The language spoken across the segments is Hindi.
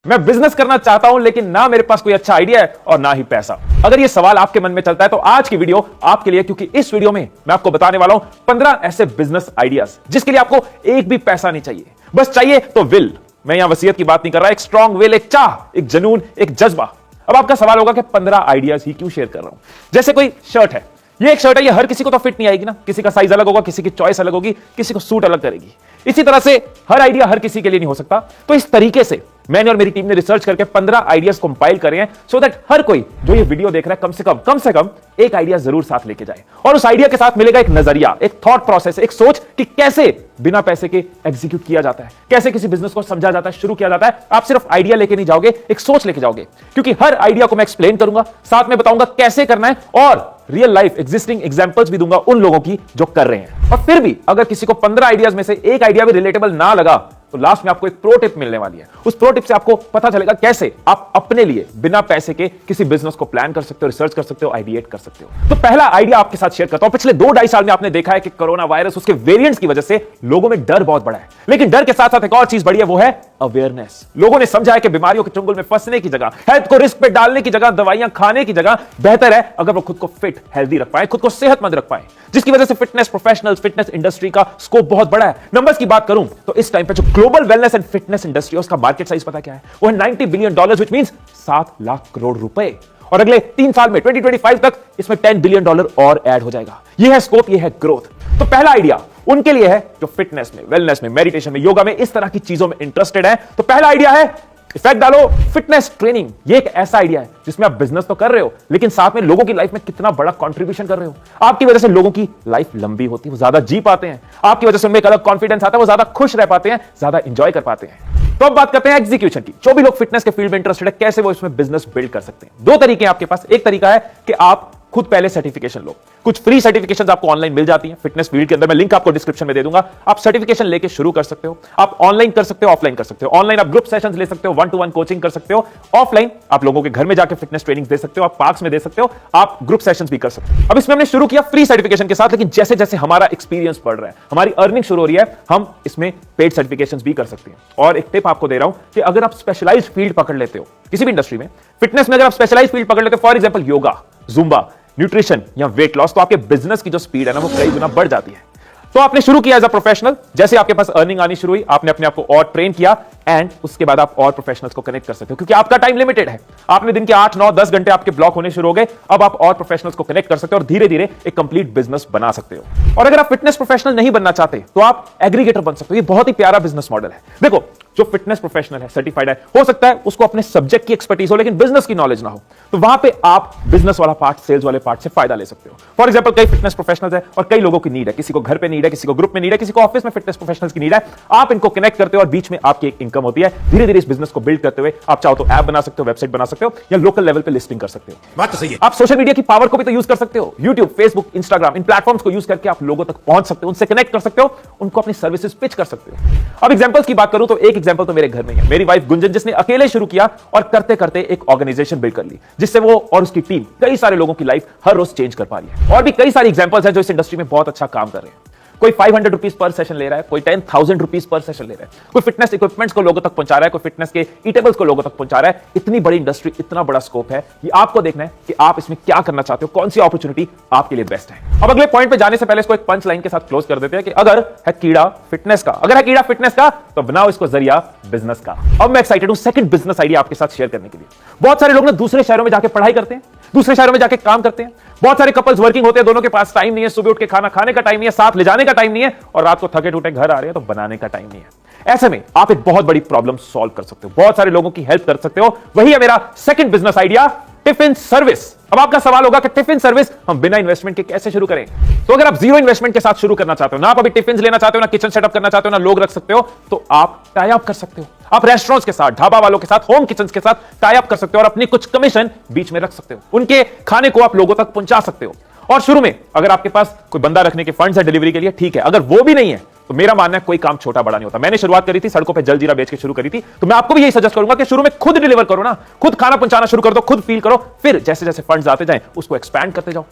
मैं बिजनेस करना चाहता हूं लेकिन ना मेरे पास कोई अच्छा आइडिया है और ना ही पैसा। अगर यह सवाल आपके मन में चलता है तो आज की वीडियो आपके लिए, क्योंकि इस वीडियो में मैं आपको बताने वाला हूं 15 ऐसे बिजनेस आइडियाज जिसके लिए आपको एक भी पैसा नहीं चाहिए, बस चाहिए तो विल। मैं यहां वसीयत की बात नहीं कर रहा, एक स्ट्रांग विल, एक चाह, एक जुनून, एक जज्बा। अब आपका सवाल होगा कि 15 आइडियाज ही क्यों शेयर कर रहा हूं। जैसे कोई शर्ट है, ये एक शर्ट है, ये हर किसी को तो फिट नहीं आएगी ना, किसी का साइज अलग होगा, किसी की चॉइस अलग होगी, किसी को सूट अलग करेगी। इसी तरह से हर आइडिया हर किसी के लिए नहीं हो सकता। तो इस तरीके से मैंने और मेरी टीम ने रिसर्च करके 15 आइडियाज कंपाइल करे हैं, सो दैट हर कोई जो ये वीडियो देख रहा है कम से कम एक आइडिया जरूर साथ लेके जाए। और उस आइडिया के साथ मिलेगा एक नजरिया, एक थॉट प्रोसेस, एक सोच कि कैसे बिना पैसे के एग्जीक्यूट किया जाता है, कैसे किसी बिजनेस को समझा जाता है, शुरू किया जाता है। आप सिर्फ आइडिया लेके नहीं जाओगे, एक सोच लेके जाओगे, क्योंकि हर आइडिया को मैं एक्सप्लेन करूंगा, साथ में बताऊंगा कैसे करना है, और रियल लाइफ एग्जिस्टिंग एग्जांपल्स भी दूंगा उन लोगों की जो कर रहे हैं। और फिर भी अगर किसी को 15 आइडियाज में से एक आइडिया भी रिलेटेबल ना लगा तो लास्ट में आपको एक प्रो टिप मिलने वाली है। उस प्रो टिप से आपको पता चलेगा कैसे आप अपने लिए बिना पैसे के किसी बिजनेस को प्लान कर सकते हो, रिसर्च कर सकते हो, आइडिएट कर सकते हो। तो पहला आइडिया आपके साथ शेयर करता हूं। पिछले 2-2.5 साल में आपने देखा है कि कोरोना वायरस, उसके वेरिएंट्स की वजह से लोगों में डर बहुत बड़ा है, लेकिन डर के साथ साथ एक और चीज बढ़ी है, वो है अवेयरनेस। लोगों ने समझा है कि बीमारियों के चंगुल में फंसने की जगह, हेल्थ को रिस्क पे डालने की जगह, दवाइयां खाने की जगह बेहतर है अगर वो खुद को फिट, हेल्दी रख पाए, खुद को सेहतमंद रख पाए, जिसकी वजह से फिटनेस प्रोफेशनल्स, फिटनेस इंडस्ट्री का स्कोप बहुत बड़ा है। नंबर्स की बात करूं तो इस टाइम पे जो global wellness and fitness industry, उसका मार्केट साइज पता क्या है? वो है $90 billion, which means 7 lakh crore रुपए। और अगले 3 साल में 2025 तक इसमें $10 बिलियन और ऐड हो जाएगा। यह है स्कोप, यह है ग्रोथ। तो पहला आइडिया उनके लिए है जो फिटनेस में, वेलनेस में, मेडिटेशन में, योगा में, इस तरह की चीजों में इंटरेस्टेड है। तो पहला आइडिया है इफेक्ट डालो फिटनेस ट्रेनिंग। ये एक ऐसा आइडिया है जिसमें आप बिजनेस तो कर रहे हो, लेकिन साथ में लोगों की लाइफ में कितना बड़ा कंट्रीब्यूशन कर रहे हो। आपकी वजह से लोगों की लाइफ लंबी होती है, वो ज्यादा जी पाते हैं। आपकी वजह से उनमें एक अलग कॉन्फिडेंस आता है, वो ज्यादा खुश रह पाते हैं, ज्यादा इंजॉय कर पाते हैं। तो अब बात करते हैं एग्जीक्यूशन की। जो भी लोग फिटनेस के फील्ड में इंटरेस्टेड है, कैसे वो इसमें बिजनेस बिल्ड कर सकते हैं। 2 तरीके हैं आपके पास। एक तरीका है कि आप खुद पहले सर्टिफिकेशन लो। कुछ फ्री सर्टिफिकेशंस आपको ऑनलाइन मिल जाती हैं फिटनेस फील्ड के अंदर, मैं लिंक आपको डिस्क्रिप्शन में दे दूंगा। आप सर्टिफिकेशन लेके शुरू कर सकते हो। आप ऑनलाइन कर सकते हो, ऑफलाइन कर सकते हो। ऑनलाइन आप ग्रुप सेशंस ले सकते हो, 1-to-1 कोचिंग कर सकते हो। ऑफलाइन आप लोगों के घर में जाकर फिटनेस ट्रेनिंग दे सकते हो, आप पार्क्स में दे सकते हो, आप ग्रुप सेशंस भी कर सकते हो। अब इसमें हमने शुरू किया फ्री सर्टिफिकेशन के साथ, लेकिन जैसे जैसे हमारा एक्सपीरियंस बढ़ रहा है, हमारी अर्निंग शुरू हो रही है, हम इसमें पेड सर्टिफिकेशंस भी कर सकते हैं। और एक टिप आपको दे रहा हूं कि अगर आप स्पेशलाइज्ड फील्ड पकड़ लेते हो किसी भी इंडस्ट्री में, फिटनेस में अगर आप स्पेशलाइज्ड फील्ड पकड़ लेते हो, for example yoga, Zumba, nutrition या वेट लॉस, तो आपके बिजनेस की जो स्पीड है ना, वो कई गुना बढ़ जाती है। तो आपने शुरू किया एज अ प्रोफेशनल, जैसे आपके पास अर्निंग आनी शुरू हुई, आपने अपने आप को और ट्रेन किया, एंड उसके बाद आप और प्रोफेशनल्स को कनेक्ट कर सकते हो, क्योंकि आपका टाइम लिमिटेड है। आपने दिन के 8, 9, 10 घंटे आपके ब्लॉक होने शुरू हो गए। अब आप और प्रोफेशनल्स को कनेक्ट कर सकते हो और धीरे धीरे एक कंप्लीट बिजनेस बना सकते हो। और अगर आप फिटनेस प्रोफेशनल नहीं बनना चाहते तो आप एग्रीगेटर बन सकते हो। ये बहुत ही प्यारा बिजनेस मॉडल है। देखो, जो फिटनेस प्रोफेशनल है, सर्टिफाइड है, हो सकता है उसको अपने सब्जेक्ट की एक्सपर्टीज हो, लेकिन बिजनेस की नॉलेज ना हो, तो वहां पे आप बिजनेस वाला पार्ट, सेल्स वाले पार्ट से फायदा ले सकते हो। फॉर एग्जांपल, कई फिटनेस प्रोफेशनल्स है और कई लोगों की नीड है, किसी को घर पे नीड है, किसी को ग्रुप में नीड है, किसी को ऑफिस में फिटनेस प्रोफेशनल्स की नीड है। आप इनको कनेक्ट करते हो और बीच में आपकी एक इनकम होती है। धीरे धीरे इस बिजनेस को बिल्ड करते हुए आप चाहो तो ऐप बना सकते हो, वेबसाइट बना सकते हो, या लोकल लेवल पे लिस्टिंग कर सकते हो। बात तो सही है। आप सोशल मीडिया की पावर को भी तो यूज कर सकते हो। यूट्यूब, फेसबुक, इंस्टाग्राम, इन प्लेटफॉर्म्स को यूज करके आप लोगों तक पहुंच सकते हो, उनसे कनेक्ट कर सकते हो, उनको अपनी सर्विसेज पिच कर सकते हो। अब एग्जांपल्स की बात करूं तो एक एग्जांपल तो मेरे घर में है। मेरी वाइफ गुंजन, जिसने अकेले शुरू किया और करते करते एक ऑर्गेनाइजेशन बिल्ड कर ली, जिससे वो और उसकी टीम कई सारे लोगों की लाइफ हर रोज चेंज कर पा रही है। और भी कई सारे एग्जांपल्स हैं जो इस इंडस्ट्री में बहुत अच्छा काम कर रहे हैं। कोई 500 रुपीज पर सेशन ले रहा है, कोई 10,000 रुपीज पर सेशन ले रहा है, कोई फिटनेस इक्विपमेंट्स को लोगों तक पहुंचा रहा है, कोई फिटनेस के ईटेबल्स को लोगों तक पहुंचा रहा है। इतनी बड़ी इंडस्ट्री, इतना बड़ा स्कोप है, ये आपको देखना है कि आप इसमें क्या करना चाहते हो, कौन सी अपॉर्चुनिटी आपके लिए बेस्ट है। अब अगले पॉइंट पे जाने से पहले इसको एक पंच लाइन के साथ क्लोज कर देते हैं कि अगर है कीड़ा फिटनेस का, अगर है कीड़ा फिटनेस का, तो बनाओ इसको जरिया बिजनेस का। अब मैं एक्साइटेड हूं सेकंड बिजनेस आइडिया आपके साथ शेयर करने के लिए। बहुत सारे लोग ना दूसरे शहरों में जाके पढ़ाई करते हैं, दूसरे शहरों में जाके काम करते हैं। बहुत सारे कपल्स वर्किंग होते हैं, दोनों के पास टाइम नहीं है, सुबह उठ के खाना खाने का टाइम नहीं है, साथ ले जाने का टाइम नहीं है, और रात को थके टूटे घर आ रहे हैं तो बनाने का टाइम नहीं है। ऐसे में आप एक बहुत बड़ी प्रॉब्लम सॉल्व कर सकते हो, बहुत सारे लोगों की हेल्प कर सकते हो। वही है मेरा second business idea, tiffin service. अब आपका सवाल होगा कि टिफिन सर्विस हम बिना इन्वेस्टमेंट के कैसे शुरू करें? तो अगर आप जीरो इन्वेस्टमेंट के साथ शुरू करना चाहते हो ना, आप अभी टिफिन लेना चाहते हो, ना किचन सेटअप करना चाहते हो, ना लोग रख सकते हो, तो आप टाई अप कर सकते हो। आप रेस्टोरेंट्स के साथ, ढाबा वालों के साथ, होम किचन के साथ टाई अप कर सकते हो और अपनी कुछ कमीशन बीच में रख सकते हो। उनके खाने को आप लोगों तक पहुंचा सकते हो। और शुरू में अगर आपके पास कोई बंदा रखने के फंड्स है डिलीवरी के लिए, ठीक है। अगर वो भी नहीं है तो मेरा मानना है कोई काम छोटा बड़ा नहीं होता। मैंने शुरुआत करी थी, सड़कों पे जलजीरा बेच के शुरू करी थी, तो मैं आपको भी यही सजेस्ट करूंगा कि शुरू में खुद डिलीवर करो ना, खुद खाना पहुंचाना शुरू कर दो, खुद फील करो, फिर जैसे जैसे फंड्स आते जाएं उसको एक्सपैंड करते जाओ।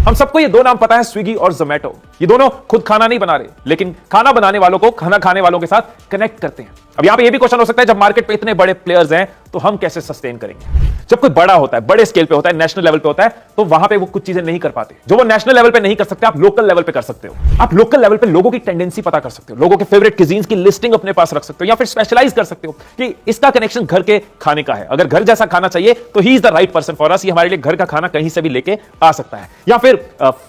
हम सबको ये 2 नाम पता है, स्विगी और जोमेटो। ये दोनों खुद खाना नहीं बना रहे, लेकिन खाना बनाने वालों को खाना खाने वालों के साथ कनेक्ट करते हैं। अब यहां पे ये भी क्वेश्चन हो सकता है, जब मार्केट पे इतने बड़े प्लेयर्स हैं तो हम कैसे सस्टेन करेंगे? जब कोई बड़ा होता है, बड़े स्केल पे होता है, नेशनल लेवल पे होता है, तो वहां पे वो कुछ चीजें नहीं कर पाते जो वो नेशनल लेवल पे नहीं कर सकते, आप लोकल लेवल पे कर सकते हो। आप लोकल लेवल पे लोगों की टेंडेंसी पता कर सकते हो, लोगों के फेवरेट cuisines की लिस्टिंग अपने पास रख सकते हो, या फिर स्पेशलाइज कर सकते हो कि इसका कनेक्शन घर के खाने का है। अगर घर जैसा खाना चाहिए तो he is the right person for us, ये हमारे लिए घर का खाना कहीं से भी लेके आ सकता है। या फिर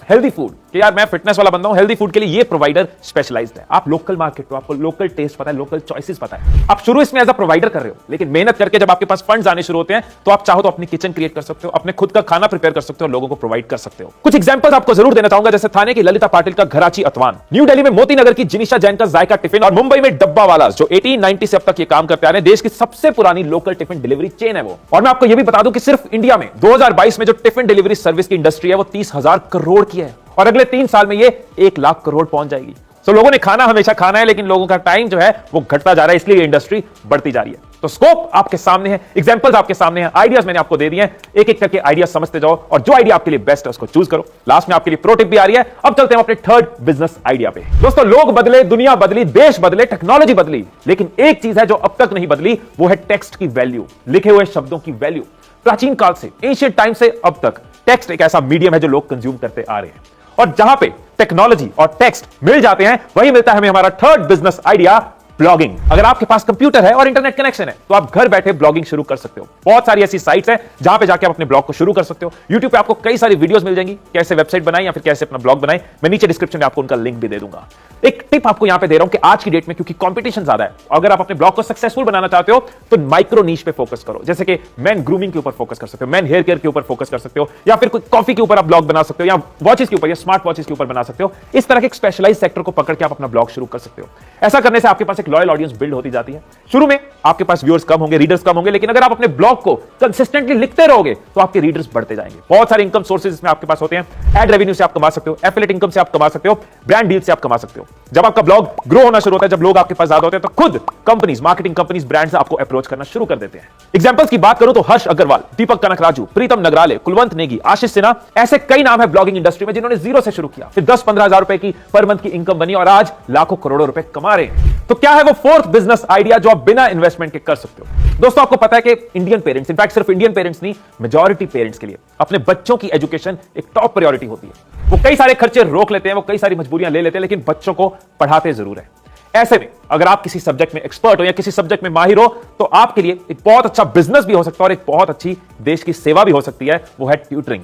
हेल्दी फूड, कि यार मैं फिटनेस वाला बंदा हूं, हेल्दी फूड के लिए ये प्रोवाइडर स्पेशलाइज्ड है। आप लोकल मार्केट हो, आपको लोकल टेस्ट पता है, लोकल चॉइसेस पता है। आप शुरू इसमें एज अ प्रोवाइडर कर रहे हो, लेकिन मेहनत करके जब आपके पास फंड्स आने शुरू होते हैं तो आप चाहो तो अपनी किचन क्रिएट कर सकते हो, अपने खुद का खाना प्रिपेयर कर सकते हो, लोगों को प्रोवाइड कर सकते हो। कुछ एग्जांपल्स आपको जरूर देना चाहूंगा, जैसे थाने की ललिता पाटिल का घराची अतवान, न्यू दिल्ली में मोती नगर की जिनिशा जैन का जायका टिफिन, और मुंबई में डब्बा वाला जो 1890 से अब तक ये काम करते आ रहे हैं। देश की सबसे पुरानी लोकल टिफिन डिलीवरी चेन है वो। और मैं आपको यह भी बता दूं कि सिर्फ इंडिया में 2022 में जो टिफिन डिलीवरी सर्विस की इंडस्ट्री है वो 30,000 करोड़ की है, और अगले 3 साल में ये 1 लाख करोड़ पहुंच जाएगी। तो लोगों ने खाना हमेशा खाना है, लेकिन लोगों का टाइम जो है वो घटता जा रहा है, इसलिए ये इंडस्ट्री बढ़ती जा रही है। तो स्कोप आपके सामने है, एग्जांपल्स आपके सामने हैं, आइडियाज मैंने आपको दे दिए हैं, एक एक करके आइडिया समझते जाओ और जो आइडिया आपके लिए बेस्ट है उसको चूज करो। लास्ट में आपके लिए प्रो टिप भी आ रही है। अब चलते हैं अपने थर्ड बिजनेस आइडिया पे। दोस्तों, लोग बदले, दुनिया बदली, देश बदले, टेक्नोलॉजी बदली, लेकिन एक चीज है जो अब तक नहीं बदली, वो है टेक्स्ट की वैल्यू, लिखे हुए शब्दों की वैल्यू। प्राचीन काल से, एंशिएंट टाइम से अब तक टेक्स्ट एक ऐसा मीडियम है जो लोग कंज्यूम करते आ रहे हैं, और जहां पे टेक्नोलॉजी और टेक्स्ट मिल जाते हैं वही मिलता है हमें हमारा थर्ड बिजनेस आइडिया, ब्लॉगिंग। अगर आपके पास कंप्यूटर है और इंटरनेट कनेक्शन है तो आप घर बैठे ब्लॉगिंग शुरू कर सकते हो। बहुत सारी ऐसी साइट्स हैं जहां पे जाके आप अपने ब्लॉग को शुरू कर सकते हो। YouTube पे आपको कई सारी वीडियोस मिल जाएंगी, कैसे वेबसाइट बनाएं या फिर कैसे अपना ब्लॉग बनाएं। मैं नीचे डिस्क्रिप्शन में आपको उनका लिंक भी दे दूंगा। एक टिप आपको यहां पे दे रहा हूं कि आज की डेट में क्योंकि कंपटीशन ज्यादा है, अगर आप अपने ब्लॉग को सक्सेसफुल बनाना चाहते हो तो माइक्रो नीश पे फोकस करो। जैसे कि मैन ग्रूमिंग के ऊपर फोकस कर सकते हो, मैन हेयर केयर के ऊपर फोकस कर सकते हो, या फिर कोई कॉफी के ऊपर आप ब्लॉग बना सकते हो, या वॉचेस के ऊपर या स्मार्ट वॉचेस के ऊपर बना सकते हो। इस तरह के एक स्पेशलाइज्ड सेक्टर को पकड़ के आप अपना ब्लॉग शुरू कर सकते हो। ऐसा करने से आपके पास एक लॉयल ऑडियंस बिल्ड होती जाती है। शुरू में आपके पास व्यूअर्स कम होंगे, रीडर्स कम होंगे, लेकिन अगर आप अपने ब्लॉग को कंसिस्टेंटली लिखते रहोगे तो आपके रीडर्स बढ़ते जाएंगे। बहुत सारे इनकम सोर्सेज इसमें आपके पास होते हैं। एड रेवेन्यू से आप कमा सकते हो, एफिलिएट इनकम से आप कमा सकते हो, ब्रांड डील से आप कमा सकते हो। जब आपका ब्लॉग ग्रो होना शुरू होता है, जब लोग आपके पास ज्यादा होते हैं, तो खुद कंपनीज, मार्केटिंग कंपनीज, ब्रांड्स आपको अप्रोच करना शुरू कर देते हैं। एग्जांपल्स की बात करूं तो हर्ष अग्रवाल, दीपक कनकराजू, प्रीतम नगराले, कुलवंत नेगी, आशीष सिन्हा, ऐसे कई नाम है ब्लॉगिंग इंडस्ट्री में जिन्होंने जीरो से शुरू किया, फिर 10-15 हजार रुपए की पर मंथ की इनकम बनी और आज लाखों करोड़ों रुपए कमा रहे हैं। तो क्या है वो फोर्थ बिजनेस आइडिया जो आप बिना इन्वेस्टमेंट के कर सकते हो? दोस्तों, आपको पता है कि इंडियन पेरेंट्स, इनफैक्ट सिर्फ इंडियन पेरेंट्स नहीं, मेजॉरिटी पेरेंट्स के लिए अपने बच्चों की एजुकेशन एक टॉप प्रायोरिटी होती है। वो कई सारे खर्चे रोक लेते हैं, वो कई सारी मजबूरियां ले लेते हैं, लेकिन बच्चों को पढ़ाते जरूर है। ऐसे में अगर आप किसी सब्जेक्ट में एक्सपर्ट हो या किसी सब्जेक्ट में माहिर हो तो आपके लिए एक बहुत अच्छा बिजनेस भी हो सकता है और एक बहुत अच्छी देश की सेवा भी हो सकती है, वो है ट्यूटरिंग।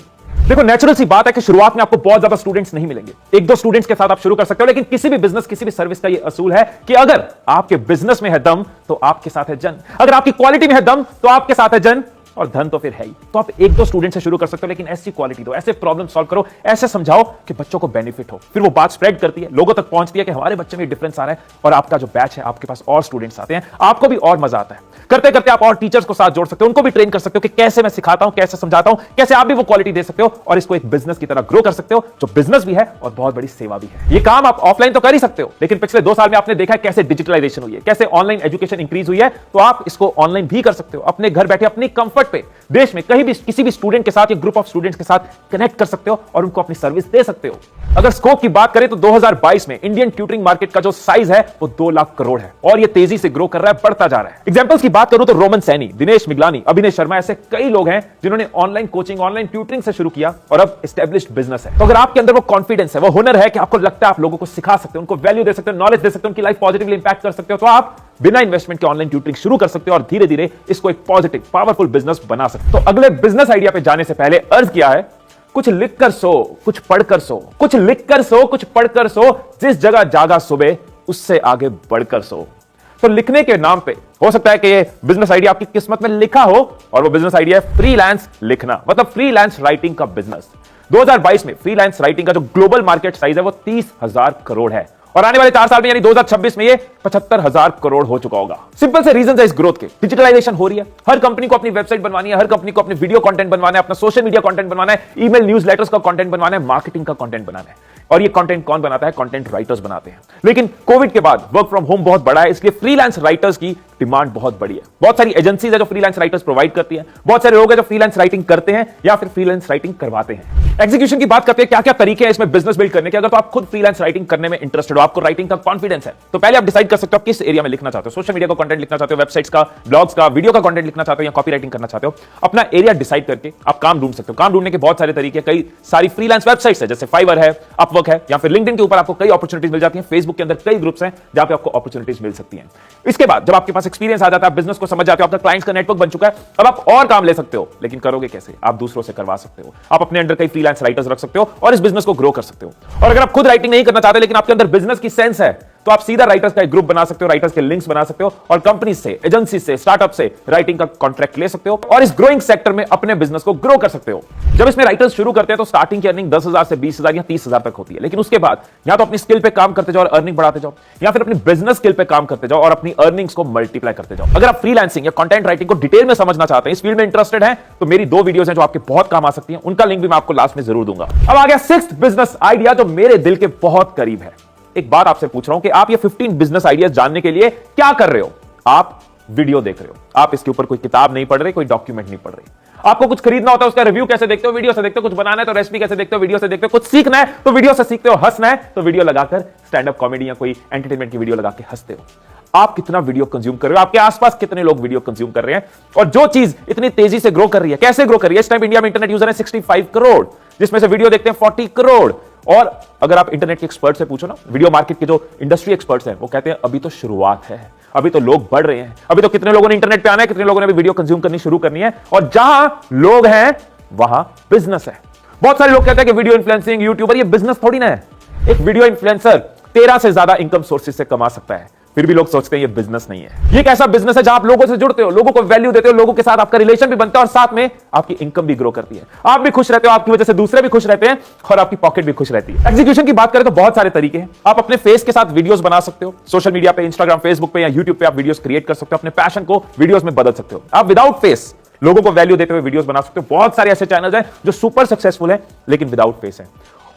देखो, नेचुरल सी बात है कि शुरुआत में आपको बहुत ज्यादा स्टूडेंट्स नहीं मिलेंगे, 1-2 स्टूडेंट्स के साथ आप शुरू कर सकते हो, लेकिन किसी भी बिजनेस, किसी भी सर्विस का ये असूल है कि अगर आपके बिजनेस में है दम तो आपके साथ है जन, अगर आपकी क्वालिटी में है दम तो आपके साथ है जन, और धन तो फिर है ही। तो आप 1-2 स्टूडेंट से शुरू कर सकते हो, लेकिन ऐसी क्वालिटी दो, ऐसे प्रॉब्लम सॉल्व करो, ऐसे समझाओ कि बच्चों को बेनिफिट हो। फिर वो बात स्प्रेड करती है, लोगों तक पहुंचती है कि हमारे बच्चे में डिफरेंस आ रहा है, और आपका जो बैच है, आपके पास और स्टूडेंट्स आते हैं, आपको भी और मजा आता है। करते करते आप और टीचर्स को साथ जोड़ सकते हो, उनको भी ट्रेन कर सकते हो कि कैसे मैं सिखाता हूं, कैसे समझाता हूं, कैसे आप भी वो क्वालिटी दे सकते हो और इसको एक बिजनेस की तरह ग्रो कर सकते हो, जो बिजनेस भी है और बहुत बड़ी सेवा भी है। ये काम आप ऑफलाइन तो कर ही सकते हो, लेकिन पिछले 2 साल में आपने देखा है कैसे डिजिटलाइजेशन हुई है, कैसे ऑनलाइन एजुकेशन इंक्रीज हुई है, तो आप इसको ऑनलाइन भी कर सकते हो। अपने घर बैठे अपनी कंफर्ट पे देश में कहीं भी किसी भी स्टूडेंट के साथ या ग्रुप ऑफ स्टूडेंट्स के साथ कनेक्ट कर सकते हो और उनको अपनी सर्विस दे सकते हो। अगर स्कोप की बात करें तो 2022 में इंडियन ट्यूटरिंग मार्केट का जो साइज है वो 2 लाख करोड़ है और ये तेजी से ग्रो कर रहा है, बढ़ता जा रहा है। एग्जांपल्स की बात करूं तो रोमन सैनी, दिनेश मिगलानी, अभिनय शर्मा, ऐसे कई लोग हैं जिन्होंने ऑनलाइन कोचिंग, ऑनलाइन ट्यूटरिंग से शुरू किया और अब एस्टैब्लिश्ड बिजनेस है। तो अगर आपके अंदर वो कॉन्फिडेंस है, वो हुनर है कि आपको लगता है आप लोगों को सिखा सकते हो, उनको वैल्यू दे सकते हो, नॉलेज दे सकते हो, उनकी लाइफ पॉजिटिवली इंपैक्ट कर सकते हो, तो आप बिना इन्वेस्टमेंट के ऑनलाइन ट्यूटरिंग शुरू कर सकते हो और धीरे धीरे इसको एक पॉजिटिव, पावरफुल बिजनेस बना सकते हो। तो अगले बिजनेस आइडिया पे जाने से पहले अर्ज किया है, कुछ लिखकर सो, कुछ पढ़कर सो, कुछ लिखकर सो, कुछ पढ़कर सो, जिस जगह जागा सुबह उससे आगे बढ़कर सो। तो लिखने के नाम पे हो सकता है कि ये बिजनेस आइडिया आपकी किस्मत में लिखा हो और वो बिजनेस आइडिया है फ्रीलांस लिखना, मतलब फ्रीलांस राइटिंग का बिजनेस। 2022 में फ्रीलांस राइटिंग का जो ग्लोबल मार्केट साइज है वो 30,000 करोड़ है और आने वाले 4 साल में यानी 2026 में ये 75,000 करोड़ हो चुका होगा। सिंपल से रीजन है इस ग्रोथ के। डिजिटलाइजेशन हो रही है, हर कंपनी को अपनी वेबसाइट बनवानी है, हर कंपनी को अपने वीडियो कंटेंट बनवाना है, अपना सोशल मीडिया कंटेंट बनवाना है, ईमेल न्यूज़लेटर्स का कंटेंट बनवाना है, मार्केटिंग का कंटेंट बनाना है। और ये कंटेंट कौन बनाता है? कंटेंट राइटर्स बनाते हैं। लेकिन कोविड के बाद वर्क फ्रॉम होम बहुत बड़ा है, इसलिए फ्रीलांस राइटर्स की डिमांड बहुत बड़ी है। बहुत सारी एजेंसीज है जो फ्रीलांस राइटर्स प्रोवाइड करती है, बहुत सारे लोग हैं जो फ्रीलांस राइटिंग करते हैं या फिर फ्रीलांस राइटिंग करवाते हैं। एग्जीक्यूशन की बात करते हैं, क्या क्या तरीके हैं इसमें बिजनेस बिल्ड करने के। अगर तो आप खुद फ्रीलांस राइटिंग करने में इंटरेस्टेड हो, आपको राइटिंग का कॉन्फिडेंस है, तो पहले आप डिसाइड कर सकते हो आप किस एरिया में लिखना चाहते हो। सोशल मीडिया का कंटेंट लिखना चाहते हो, वेबसाइट्स का, ब्लॉग्स का, वीडियो का कंटेंट लिखना चाहते हो या कॉपी राइटिंग करना चाहते हो। अपना एरिया डिसाइड करके आप काम ढूंढ सकते हो। काम ढूंढने के बहुत सारे तरीके, कई सारी फ्रीलांस वेबसाइट्स है जैसे फाइवर है, अपवर्क है, या फिर लिंक्डइन के ऊपर आपको कई अपॉर्चुनिटीज मिल जाती हैं। फेसबुक के अंदर कई ग्रुप्स हैं जहां पे आपको अपॉर्चुनिटीज मिल सकती हैं। इसके बाद जब आपके पास एक्सपीरियंस आ जाता है, बिजनेस को समझ जाते हो, आपका क्लाइंट्स का नेटवर्क बन चुका है, अब आप और काम ले सकते हो। लेकिन करोगे कैसे? आप दूसरों से करवा सकते हो, आप अपने अंडर कई फ्रीलांस राइटर्स रख सकते हो और इस बिजनेस को ग्रो कर सकते हो। और अगर आप खुद राइटिंग नहीं करना चाहते लेकिन आपके अंदर बिजनेस की सेंस है, तो आप सीधा राइटर्स का एक ग्रुप बना सकते हो, राइटर्स के लिंक्स बना सकते हो और कंपनी से, एजेंसी से, स्टार्टअप से राइटिंग का कॉन्ट्रैक्ट ले सकते हो और इस ग्रोइंग सेक्टर में अपने बिजनेस को ग्रो कर सकते हो। जब इसमें राइटर्स शुरू करते हैं तो स्टार्टिंग की अर्निंग 10,000 से 20,000 या 30,000 तक होती है। लेकिन उसके बाद या तो अपनी स्किल पे काम करते जाओ और अर्निंग बढ़ाते जाओ, या फिर अपनी बिजनेस स्किल पे काम करते जाओ और अपनी अर्निंग्स को मल्टीप्लाई करते जाओ। अगर आप फ्रीलांसिंग या कंटेंट राइटिंग को डिटेल में समझना चाहते हैं, इस फील्ड में इंटरेस्टेड हैं, तो मेरी 2 वीडियोस हैं जो आपके बहुत काम आ सकती हैं। उनका लिंक भी मैं आपको लास्ट में जरूर दूंगा। अब आ गया 6th बिजनेस आइडिया जो मेरे दिल के बहुत करीब है। एक बात आपसे पूछ रहा हूं कि आप ये 15 बिजनेस आइडियाज जानने के लिए क्या कर रहे हो? आप वीडियो देख रहे हो, आप इसके ऊपर कोई किताब नहीं पढ़ रहे, कोई डॉक्यूमेंट नहीं पढ़ रहे। आपको कुछ खरीदना होता है, उसका रिव्यू कैसे देखते हो? वीडियो से देखते हो। कुछ बनाना है तो रेसिपी कैसे देखते हो? वीडियो से देखते हो। कुछ सीखना है तो वीडियो से सीखते हो। हंसना है तो वीडियो लगाकर स्टैंड अप कॉमेडी या कोई एंटरटेनमेंट की वीडियो लगा के हंसते हो। आप कितना वीडियो कंज्यूम कर रहे हो? आपके आसपास कितने लोग वीडियो कंज्यूम कर रहे हैं? और जो चीज इतनी तेजी से ग्रो कर रही है, कैसे ग्रो कर रही है? इस टाइम इंडिया में इंटरनेट यूजर है 65 करोड़, जिसमें से वीडियो देखते हैं 40 करोड़। और अगर आप इंटरनेट के एक्सपर्ट से पूछो ना, वीडियो मार्केट के जो इंडस्ट्री एक्सपर्ट्स हैं, वो कहते हैं अभी तो शुरुआत है, अभी तो लोग बढ़ रहे हैं, अभी तो कितने लोगों ने इंटरनेट पे आना है, कितने लोगों ने भी वीडियो कंज्यूम करनी शुरू करनी है। और जहां लोग हैं वहां बिजनेस है। बहुत सारे लोग कहते हैं कि वीडियो इन्फ्लुएंसिंग, यूट्यूबर ये बिजनेस थोड़ी ना है। एक वीडियो इन्फ्लुएंसर 13 से ज्यादा इनकम सोर्सेज से कमा सकता है, फिर भी लोग सोचते हैं ये बिजनेस नहीं है। ये एक ऐसा बिजनेस है जहां आप लोगों से जुड़ते हो, लोगों को वैल्यू देते हो, लोगों के साथ आपका रिलेशन भी बनता है और साथ में आपकी इनकम भी ग्रो करती है। आप भी खुश रहते हो, आपकी वजह से दूसरे भी खुश रहते हैं और आपकी पॉकेट भी खुश रहती है। एग्जीक्यूशन की बात करें तो बहुत सारे तरीके हैं। आप अपने फेस के साथ वीडियोस बना सकते हो, सोशल मीडिया पे, इंस्टाग्राम, फेसबुक पे या यूट्यूब पे आप वीडियोस क्रिएट कर सकते हो, अपने पैशन को वीडियोस में बदल सकते हो। आप विदाउट फेस लोगों को वैल्यू देते हुए वीडियोस बना सकते हो। बहुत सारे ऐसे चैनल्स हैं जो सुपर सक्सेसफुल हैं लेकिन विदाउट फेस है।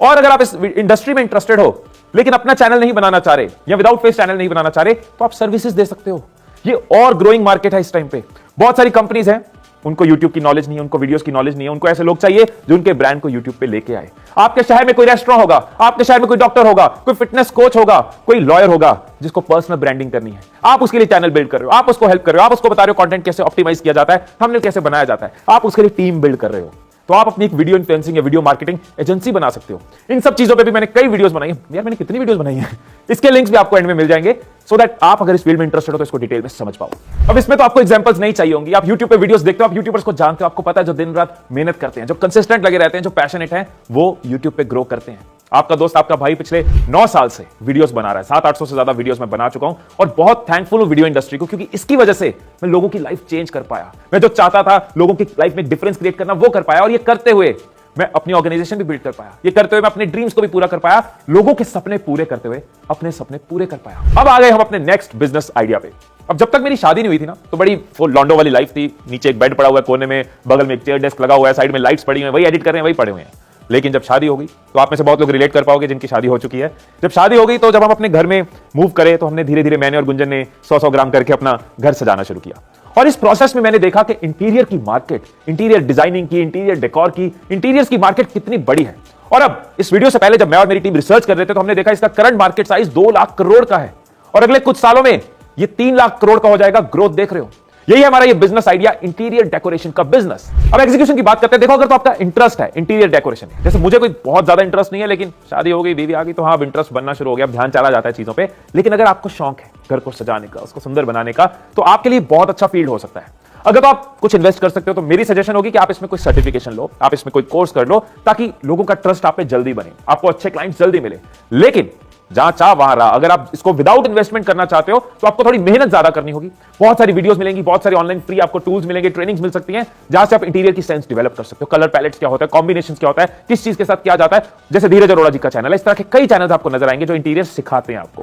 और अगर आप इस इंडस्ट्री में इंटरेस्टेड हो लेकिन अपना चैनल नहीं बनाना चाह रहे या विदाउट फेस चैनल नहीं बनाना चाह रहे, तो आप सर्विसेज दे सकते हो। ये और ग्रोइंग मार्केट है इस टाइम पे। बहुत सारी कंपनीज हैं, उनको यूट्यूब की नॉलेज नहीं है, उनको वीडियोस की नॉलेज नहीं है, उनको ऐसे लोग चाहिए जो उनके ब्रांड को यूट्यूब पे लेके आए। आपके शहर में कोई रेस्टोरेंट होगा, आपके शहर में कोई डॉक्टर होगा, कोई फिटनेस कोच होगा, कोई लॉयर होगा जिसको पर्सनल ब्रांडिंग करनी है। आप उसके लिए चैनल बिल्ड कर रहे हो, आप उसको हेल्प कर रहे हो, आप उसको बता रहे हो कंटेंट कैसे ऑप्टिमाइज किया जाता है, थंबनेल कैसे बनाया जाता है, आप उसके लिए टीम बिल्ड कर रहे हो। तो आप अपनी एक वीडियो इन्फ्लुएंसिंग या वीडियो मार्केटिंग एजेंसी बना सकते हो। इन सब चीजों पे भी मैंने कई वीडियोस बनाई हैं। यार मैंने कितनी वीडियोस बनाई हैं, इसके लिंक्स भी आपको एंड में मिल जाएंगे, सो दैट आप अगर इस फील्ड में इंटरेस्टेड हो तो इसको डिटेल में समझ पाओ। अब इसमें तो आपको एग्जांपल्स नहीं चाहिए होंगी, आप यूट्यूब पे वीडियोस देखते हो, आप यूट्यूबर्स को जानते हो, आपको पता है जो दिन रात मेहनत करते हैं, जो कंसिस्टेंट लगे रहते हैं, जो पैशनेट हैं, वो यूट्यूब पे ग्रो करते हैं। आपका दोस्त, आपका भाई पिछले 9 साल से वीडियोस बना रहा है, 700-800 से ज्यादा वीडियोस मैं बना चुका हूं और बहुत थैंकफुल हूं वीडियो इंडस्ट्री को, क्योंकि इसकी वजह से मैं लोगों की लाइफ चेंज कर पाया। मैं जो चाहता था लोगों की लाइफ में डिफरेंस क्रिएट करना, वो कर पाया। और ये करते हुए मैं अपनी ऑर्गेनाइजेशन भी बिल्ड कर पाया, ये करते हुए मैं अपने ड्रीम्स को भी पूरा कर पाया, लोगों के सपने पूरे करते हुए अपने सपने पूरे कर पाया। अब आ गए हम अपने नेक्स्ट बिजनेस आइडिया पे। अब जब तक मेरी शादी नहीं हुई थी ना, तो बड़ी फुल लॉन्डो वाली लाइफ थी। नीचे एक बेड पड़ा हुआ है कोने में, बगल में एक चेयर डेस्क लगा हुआ है, साइड में लाइट्स पड़ी हुई हैं, वही एडिट कर रहे हैं, वही पड़े हुए हैं। लेकिन जब शादी हो गई, तो आप में से बहुत लोग रिलेट कर पाओगे जिनकी शादी हो चुकी है। जब शादी हो गई तो जब हम अपने घर में मूव करे, तो हमने धीरे धीरे, मैंने और गुंजन ने 100-100 ग्राम करके अपना घर सजाना शुरू किया। और इस प्रोसेस में मैंने देखा कि इंटीरियर की मार्केट, इंटीरियर डिजाइनिंग की, इंटीरियर डेकोर की, इंटीरियर्स की मार्केट कितनी बड़ी है। और अब इस वीडियो से पहले जब मैं और मेरी टीम रिसर्च कर रहे थे, तो हमने देखा इसका current market size 2 lakh crore का है और अगले कुछ सालों में ये 3 लाख करोड़ का हो जाएगा। ग्रोथ देख रहे हो, यही है हमारा ये बिजनेस आइडिया, इंटीरियर डेकोरेशन का बिजनेस। अब एग्जीक्यूशन की बात करते हैं। देखो, अगर तो आपका इंटरेस्ट है इंटीरियर डेकोरेशन, जैसे मुझे कोई बहुत ज्यादा इंटरेस्ट नहीं है, लेकिन शादी हो गई, बीवी आ गई, तो हाँ, अब इंटरेस्ट बनना शुरू हो गया, अब ध्यान चला जाता है चीजों पे। लेकिन अगर आपको शौक है घर को सजाने का, उसको सुंदर बनाने का, तो आपके लिए बहुत अच्छा फील्ड हो सकता है। अगर तो आप कुछ इन्वेस्ट कर सकते हो, तो मेरी सजेशन होगी कि आप इसमें कोई सर्टिफिकेशन लो, आप इसमें कोई कोर्स कर लो, ताकि लोगों का ट्रस्ट आप पे जल्दी बने, आपको अच्छे क्लाइंट्स जल्दी मिले। लेकिन जहां चाह वहां रहा, अगर आप इसको विदाउट इन्वेस्टमेंट करना चाहते हो, तो आपको थोड़ी मेहनत ज्यादा करनी होगी। बहुत सारी वीडियोस मिलेंगी, बहुत सारी ऑनलाइन फ्री आपको टूल्स मिलेंगे, ट्रेनिंग्स मिल सकती हैं, जहां से आप इंटीरियर की सेंस डेवलप कर सकते हो। कलर पैलेट्स क्या होता है, कॉम्बिनेशंस क्या होता है, किस चीज के साथ क्या जाता है। जैसे धीरज अरोड़ा जी का चैनल है, इस तरह के कई चैनल्स आपको नजर आएंगे जो इंटीरियर सिखाते हैं आपको।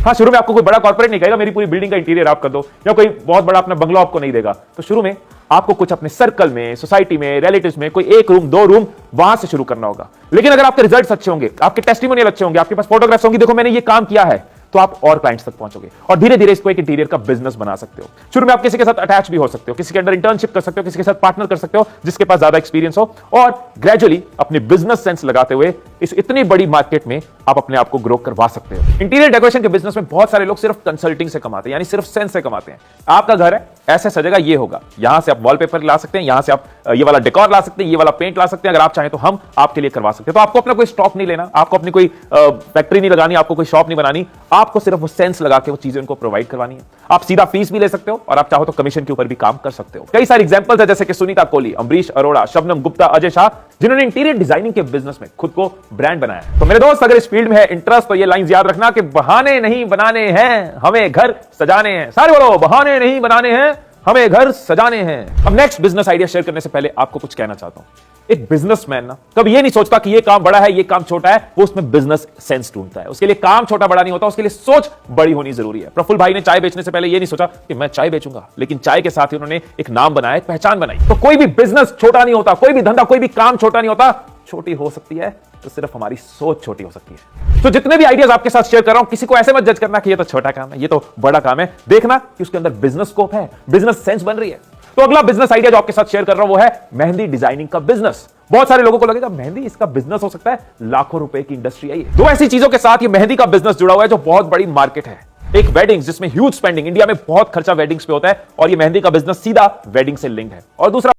हाँ, शुरू में आपको कोई बड़ा कॉर्पोरेट नहीं कहेगा मेरी पूरी बिल्डिंग का इंटीरियर आप कर दो, या कोई बहुत बड़ा अपना बंगलो आपको नहीं देगा। तो शुरू में आपको कुछ अपने सर्कल में, सोसाइटी में, रिलेटिव्स में कोई 1 रूम 2 रूम वहां से शुरू करना होगा। लेकिन अगर आपके रिजल्ट्स अच्छे होंगे, आपके टेस्टिमोनियल अच्छे होंगे, आपके पास फोटोग्राफ्स होंगी, देखो मैंने ये काम किया है, तो आप और क्लाइंट्स तक पहुंचोगे और धीरे धीरे इसको एक इंटीरियर का बिजनेस बना सकते हो। शुरू में आप किसी के साथ अटैच भी हो सकते हो, किसी के अंडर इंटर्नशिप कर सकते हो, किसी के साथ पार्टनर कर सकते हो जिसके पास ज्यादा एक्सपीरियंस हो, और ग्रेजुअली अपने बिजनेस सेंस लगाते हुए इस इतनी बड़ी मार्केट में आप अपने आप को ग्रो करवा सकते हो। इंटीरियर डेकोरेशन के बिजनेस में बहुत सारे लोग सिर्फ कंसल्टिंग से कमाते हैं, यानी सिर्फ सेंस से कमाते हैं। आपका घर है, ऐसे सजेगा, ये होगा, यहां से आप वॉलपेपर ला सकते हैं, यहां से आप ये वाला डेकोर ला सकते हैं, ये वाला पेंट ला सकते हैं, अगर आप चाहें तो हम आपके लिए करवा सकते हैं। तो आपको अपना कोई स्टॉक नहीं लेना, आपको अपनी कोई फैक्ट्री नहीं लगानी, आपको कोई शॉप नहीं बनानी, आपको सिर्फ वो सेंस लगा के वो चीजें उनको प्रोवाइड करवानी है। आप सीधा फीस भी ले सकते हो और आप चाहो तो कमीशन के ऊपर भी काम कर सकते हो। कई सारे एग्जांपल्स है, जैसे कि सुनीता कोहली, अमरीश अरोड़ा, शबनम गुप्ता, अजय शाह, जिन्होंने इंटीरियर डिजाइनिंग के बिजनेस में खुद को ब्रांड बनाया है। तो मेरे दोस्त, अगर इस फील्ड में है इंटरेस्ट, तो ये लाइंस याद रखना कि बहाने नहीं बनाने हैं, हमें घर सजाने हैं। सारे बोलो, बहाने नहीं बनाने हैं, हमें घर सजाने हैं। अब नेक्स्ट बिजनेस आइडिया शेयर करने से पहले आपको कुछ कहना चाहता हूं। एक बिजनेसमैन ना कभी ये नहीं सोचता कि ये काम बड़ा है, ये काम छोटा है, वो उसमें बिजनेस सेंस ढूंढता है। उसके लिए काम छोटा बड़ा नहीं होता, उसके लिए सोच बड़ी होनी जरूरी है। प्रफुल्ल भाई ने चाय बेचने से पहले ये नहीं सोचा कि मैं चाय बेचूंगा, लेकिन चाय के साथ ही उन्होंने एक नाम बनाया, एक पहचान बनाई। तो कोई भी बिजनेस छोटा नहीं होता, कोई भी धंधा, कोई भी काम छोटा नहीं होता। छोटी हो सकती है तो सिर्फ हमारी सोच छोटी हो सकती है। तो जितने भी आइडियाज आपके साथ शेयर कर रहा हूं, किसी को ऐसे मत जज करना कि ये तो छोटा काम है, ये तो बड़ा काम है। देखना कि उसके अंदर बिजनेस स्कोप है, बिजनेस सेंस बन रही है। तो अगला बिजनेस आइडिया जो आपके साथ शेयर कर रहा हूं वो है मेहंदी डिजाइनिंग का बिजनेस। बहुत सारे लोगों को लगेगा मेहंदी, इसका बिजनेस हो सकता है, लाखों रुपए की इंडस्ट्री है ये। दो ऐसी चीजों के साथ ये मेहंदी का बिजनेस जुड़ा हुआ है जो बहुत बड़ी मार्केट है। एक वेडिंग्स, जिसमें ह्यूज स्पेंडिंग, इंडिया में बहुत खर्चा वेडिंग्स पे होता है, और ये मेहंदी का बिजनेस सीधा वेडिंग से लिंक है। और दूसरा